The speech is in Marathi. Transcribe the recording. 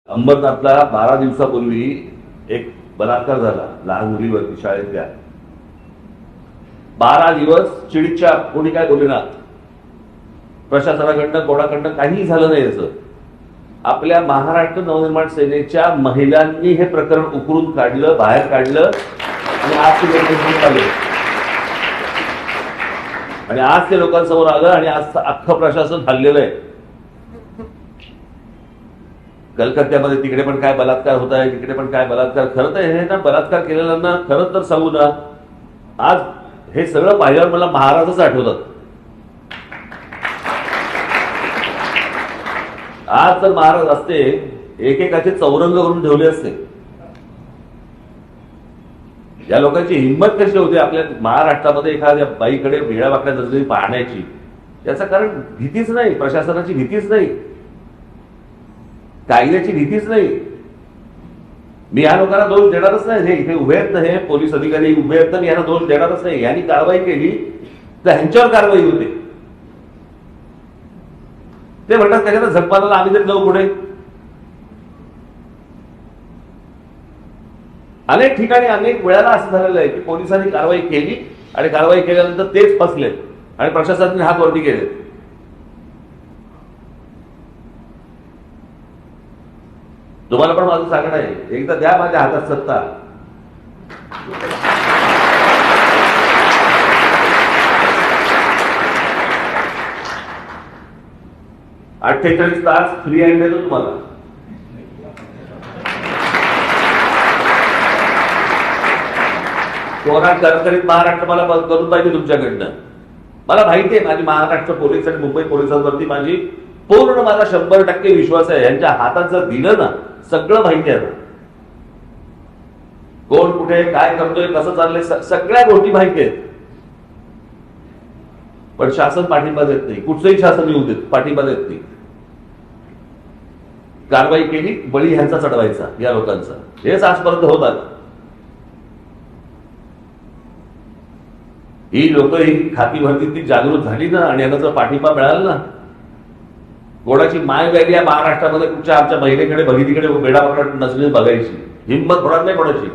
अंबरनाथला 12 दिवसापूर्वी एक बलात्कार झाला लहान मुलीवरती शाळेतल्या. 12 दिवस चिडीच्या कोणी काय बोलेना, प्रशासनाकडनं कोणाकडनं काहीही झालं नाही. याचं आपल्या महाराष्ट्र नवनिर्माण सेनेच्या महिलांनी हे प्रकरण उकरून काढलं, बाहेर काढलं आणि आज ते लोकांसमोर आलं आणि आज ते लोकांसमोर आलं आणि आज अख्खं प्रशासन हल्लेलं आहे. कलकत्त्यामध्ये तिकडे पण काय बलात्कार होत आहे, तिकडे पण काय बलात्कार. खरं तर हे ना बलात्कार केलेल्यांना खरं तर सांगू ना, आज हे सगळं पाहिल्यावर मला महाराजच आठवतात. आज जर महाराज असते एकेकाचे चौरंग करून ठेवले असते. या लोकांची हिंमत कशी होती आपल्या महाराष्ट्रामध्ये एखाद्या बाईकडे वेळा वाकड्या नजरेने पाहण्याची. त्याचं कारण भीतीच नाही, प्रशासनाची भीतीच नाही, कायद्याची भीतीच नाही. मी या लोकांना दोष देणारच नाही. हे इथे उभे आहेत ना, हे पोलीस अधिकारी उभे आहेत ना, मी यांना दोष देणारच नाही. यांनी कारवाई केली तर ह्यांच्यावर कारवाई होते. ते म्हणतात त्याच्यात झकमाराला आम्ही तरी जाऊ पुढे. अनेक ठिकाणी अनेक वेळाला असं झालेलं आहे की पोलिसांनी कारवाई केली आणि कारवाई केल्यानंतर तेच फसले आणि प्रशासनाने हात वरती केले. तुम्हाला पण माझं सांगणं आहे, एकदा द्या माझ्या हातात सत्ता. $48 तास फ्री हँड देतो तुम्हाला. कोणा करकरीत महाराष्ट्र मला करून पाहिजे तुमच्याकडनं. मला माहिती आहे, माझी महाराष्ट्र पोलीस आणि मुंबई पोलिसांवरती माझी पूर्ण माझा 100% विश्वास आहे. यांच्या हातात जर दिलं ना, सगळं माहिती आहे. कोण कुठे काय करतोय, कसं चाललंय, सगळ्या गोष्टी माहिती आहेत. पण शासन पाठिंबा देत नाही. कुठचंही शासन येऊ देत पाठिंबा देत नाही. कारवाई केली, बळी ह्यांचा चढवायचा या लोकांचा. हेच आजपर्यंत होत आलं. ही लोक ही खाती भरती जागृत झाली ना आणि यांना जर पाठिंबा मिळाला ना, कोणाची माय व्याली या महाराष्ट्रामध्ये कुठच्या आमच्या महिलेकडे बघितलीकडे वेडा पकड नसलेली बघायची हिंमत होणार नाही कोणाची.